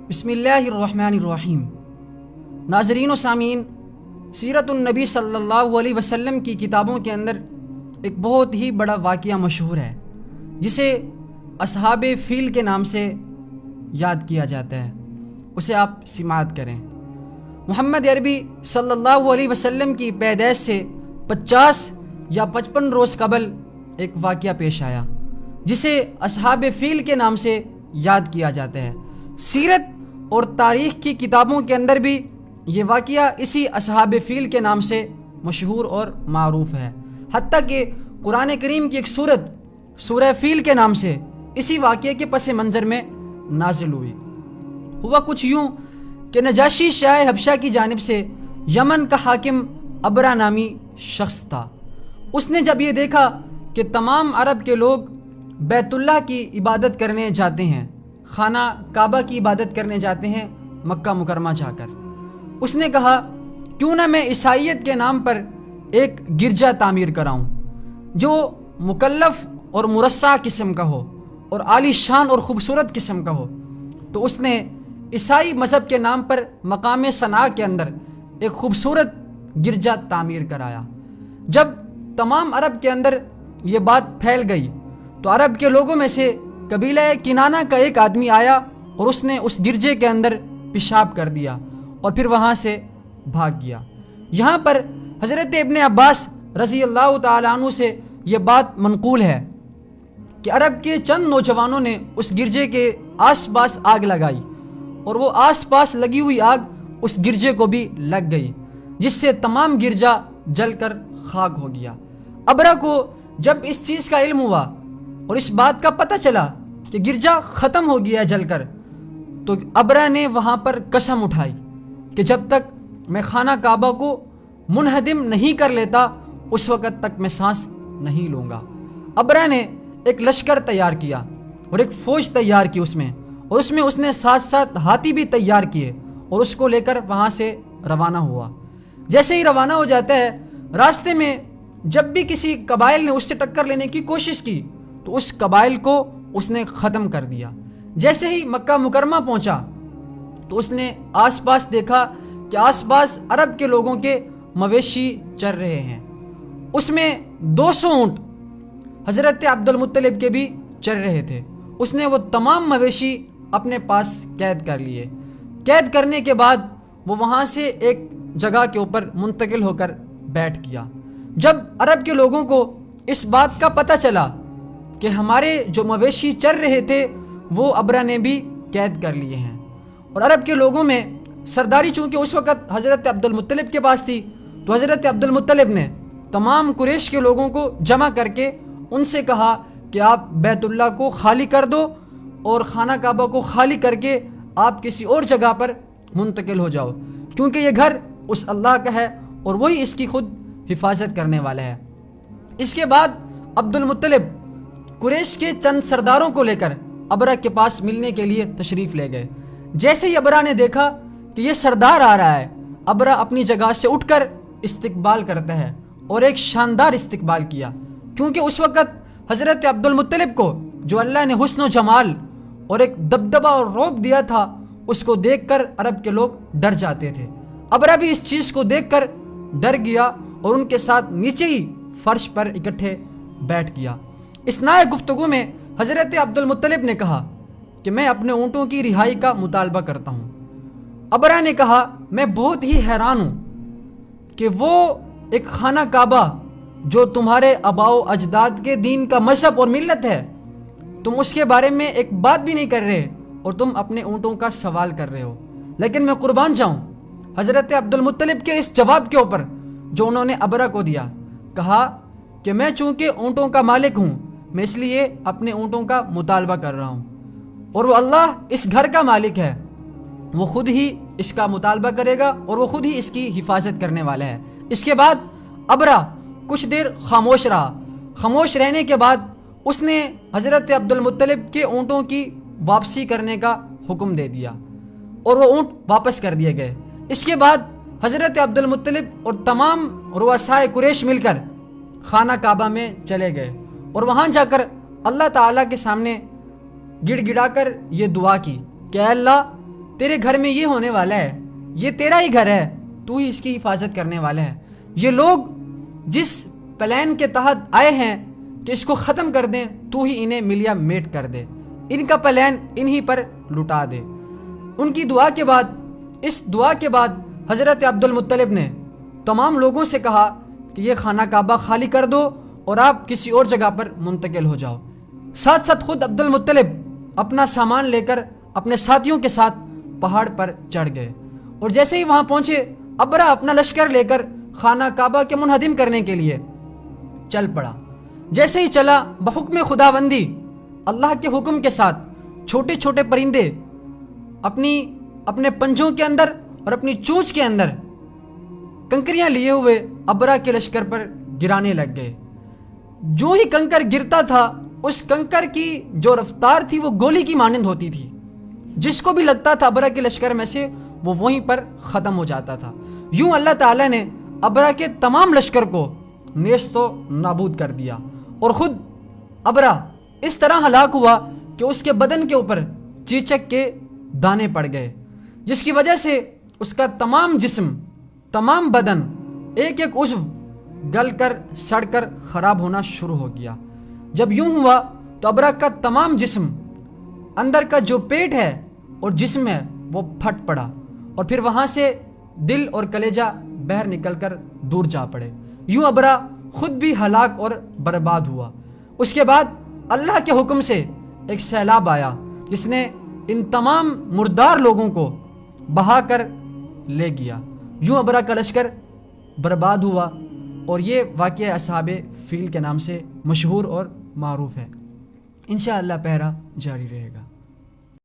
بسم اللہ الرحمن الرحیم۔ ناظرین و سامعین، سیرت النبی صلی اللہ علیہ وسلم کی کتابوں کے اندر ایک بہت ہی بڑا واقعہ مشہور ہے جسے اصحاب فیل کے نام سے یاد کیا جاتا ہے۔ اسے آپ سماعت کریں۔ محمد عربی صلی اللہ علیہ وسلم کی پیدائش سے 50 یا 55 روز قبل ایک واقعہ پیش آیا جسے اصحاب فیل کے نام سے یاد کیا جاتا ہے۔ سیرت اور تاریخ کی کتابوں کے اندر بھی یہ واقعہ اسی اصحاب فیل کے نام سے مشہور اور معروف ہے، حتیٰ کہ قرآن کریم کی ایک سورہ فیل کے نام سے اسی واقعے کے پس منظر میں نازل ہوئی۔ ہوا کچھ یوں کہ نجاشی شاہ حبشہ کی جانب سے یمن کا حاکم ابرہ نامی شخص تھا۔ اس نے جب یہ دیکھا کہ تمام عرب کے لوگ بیت اللہ کی عبادت کرنے جاتے ہیں، خانہ کعبہ کی عبادت کرنے جاتے ہیں مکہ مکرمہ جا کر، اس نے کہا کیوں نہ میں عیسائیت کے نام پر ایک گرجا تعمیر کراؤں جو مکلف اور مرصع قسم کا ہو اور عالی شان اور خوبصورت قسم کا ہو۔ تو اس نے عیسائی مذہب کے نام پر مقام صنعاء کے اندر ایک خوبصورت گرجا تعمیر کرایا۔ جب تمام عرب کے اندر یہ بات پھیل گئی تو عرب کے لوگوں میں سے قبیلہ کنانہ کا ایک آدمی آیا اور اس نے اس گرجے کے اندر پیشاب کر دیا اور پھر وہاں سے بھاگ گیا۔ یہاں پر حضرت ابن عباس رضی اللہ تعالیٰ عنہ سے یہ بات منقول ہے کہ عرب کے چند نوجوانوں نے اس گرجے کے آس پاس آگ لگائی اور وہ آس پاس لگی ہوئی آگ اس گرجے کو بھی لگ گئی، جس سے تمام گرجا جل کر خاک ہو گیا۔ ابرہ کو جب اس چیز کا علم ہوا اور اس بات کا پتہ چلا کہ گرجا ختم ہو گیا جل کر، تو ابرہ نے وہاں پر قسم اٹھائی کہ جب تک میں خانہ کعبہ کو منہدم نہیں کر لیتا اس وقت تک میں سانس نہیں لوں گا۔ ابرہ نے ایک لشکر تیار کیا اور ایک فوج تیار کی اس میں اس نے ساتھ ہاتھی بھی تیار کیے اور اس کو لے کر وہاں سے روانہ ہوا۔ جیسے ہی روانہ ہو جاتا ہے، راستے میں جب بھی کسی قبائل نے اس سے ٹکر لینے کی کوشش کی تو اس قبائل کو اس نے ختم کر دیا۔ جیسے ہی مکہ مکرمہ پہنچا تو اس نے آس پاس دیکھا کہ آس پاس عرب کے لوگوں کے مویشی چر رہے ہیں۔ اس میں 200 اونٹ حضرت عبد المطلب کے بھی چر رہے تھے۔ اس نے وہ تمام مویشی اپنے پاس قید کر لیے۔ قید کرنے کے بعد وہ وہاں سے ایک جگہ کے اوپر منتقل ہو کر بیٹھ گیا۔ جب عرب کے لوگوں کو اس بات کا پتہ چلا کہ ہمارے جو مویشی چر رہے تھے وہ ابرہ نے بھی قید کر لیے ہیں، اور عرب کے لوگوں میں سرداری چونکہ اس وقت حضرت عبد المطلب کے پاس تھی، تو حضرت عبد المطلب نے تمام قریش کے لوگوں کو جمع کر کے ان سے کہا کہ آپ بیت اللہ کو خالی کر دو اور خانہ کعبہ کو خالی کر کے آپ کسی اور جگہ پر منتقل ہو جاؤ، کیونکہ یہ گھر اس اللہ کا ہے اور وہی اس کی خود حفاظت کرنے والا ہے۔ اس کے بعد عبد المطلب قریش کے چند سرداروں کو لے کر ابرہ کے پاس ملنے کے لیے تشریف لے گئے۔ جیسے ہی ابرہ نے دیکھا کہ یہ سردار آ رہا ہے، ابرہ اپنی جگہ سے اٹھ کر استقبال کرتا ہے اور ایک شاندار استقبال کیا، کیونکہ اس وقت حضرت عبد المطلب کو جو اللہ نے حسن و جمال اور ایک دبدبہ اور روب دیا تھا اس کو دیکھ کر عرب کے لوگ ڈر جاتے تھے۔ ابرہ بھی اس چیز کو دیکھ کر ڈر گیا اور ان کے ساتھ نیچے ہی فرش پر اکٹھے بیٹھ گیا۔ اثناء گفتگو میں حضرت عبد المطلب نے کہا کہ میں اپنے اونٹوں کی رہائی کا مطالبہ کرتا ہوں۔ ابرہ نے کہا میں بہت ہی حیران ہوں کہ وہ ایک خانہ کعبہ جو تمہارے آباء و اجداد کے دین کا مذہب اور ملت ہے، تم اس کے بارے میں ایک بات بھی نہیں کر رہے اور تم اپنے اونٹوں کا سوال کر رہے ہو۔ لیکن میں قربان جاؤں حضرت عبد المطلب کے اس جواب کے اوپر جو انہوں نے ابرہ کو دیا، کہا کہ میں چونکہ اونٹوں کا مالک ہوں، میں اس لیے اپنے اونٹوں کا مطالبہ کر رہا ہوں، اور وہ اللہ اس گھر کا مالک ہے، وہ خود ہی اس کا مطالبہ کرے گا اور وہ خود ہی اس کی حفاظت کرنے والا ہے۔ اس کے بعد ابرہ کچھ دیر خاموش رہا۔ خاموش رہنے کے بعد اس نے حضرت عبد المطلب کے اونٹوں کی واپسی کرنے کا حکم دے دیا اور وہ اونٹ واپس کر دیے گئے۔ اس کے بعد حضرت عبد المطلب اور تمام رؤسائے قریش مل کر خانہ کعبہ میں چلے گئے اور وہاں جا کر اللہ تعالیٰ کے سامنے گڑ گڑا کر یہ دعا کی کہ اے اللہ تیرے گھر میں یہ ہونے والا ہے، یہ تیرا ہی گھر ہے، تو ہی اس کی حفاظت کرنے والا ہے۔ یہ لوگ جس پلان کے تحت آئے ہیں کہ اس کو ختم کر دیں، تو ہی انہیں ملیا میٹ کر دے، ان کا پلان انہی پر لٹا دے۔ ان کی دعا کے بعد، اس دعا کے بعد حضرت عبد المطلب نے تمام لوگوں سے کہا کہ یہ خانہ کعبہ خالی کر دو اور آپ کسی اور جگہ پر منتقل ہو جاؤ۔ ساتھ ساتھ خود عبد المطلب اپنا سامان لے کر اپنے ساتھیوں کے ساتھ پہاڑ پر چڑھ گئے، اور جیسے ہی وہاں پہنچے، ابرہ اپنا لشکر لے کر خانہ کعبہ کے منہدم کرنے کے لیے چل پڑا۔ جیسے ہی چلا، بحکم خداوندی، اللہ کے حکم کے ساتھ، چھوٹے چھوٹے پرندے اپنے پنجوں کے اندر اور اپنی چونچ کے اندر کنکریاں لیے ہوئے ابرہ کے لشکر پر گرانے لگ گئے۔ جو ہی کنکر گرتا تھا، اس کنکر کی جو رفتار تھی وہ گولی کی مانند ہوتی تھی، جس کو بھی لگتا تھا ابرہ کے لشکر میں سے، وہ وہیں پر ختم ہو جاتا تھا۔ یوں اللہ تعالیٰ نے ابرہ کے تمام لشکر کو نیست و نابود کر دیا، اور خود ابرہ اس طرح ہلاک ہوا کہ اس کے بدن کے اوپر چیچک کے دانے پڑ گئے، جس کی وجہ سے اس کا تمام جسم، تمام بدن، ایک ایک عضو گل کر سڑ کر خراب ہونا شروع ہو گیا۔ جب یوں ہوا تو ابرہ کا تمام جسم، اندر کا جو پیٹ ہے اور جسم ہے، وہ پھٹ پڑا، اور پھر وہاں سے دل اور کلیجہ باہر نکل کر دور جا پڑے۔ یوں ابرہ خود بھی ہلاک اور برباد ہوا۔ اس کے بعد اللہ کے حکم سے ایک سیلاب آیا، جس نے ان تمام مردار لوگوں کو بہا کر لے گیا۔ یوں ابرہ کا لشکر برباد ہوا، اور یہ واقعہ اصحاب فیل کے نام سے مشہور اور معروف ہے۔ انشاءاللہ پہرا جاری رہے گا۔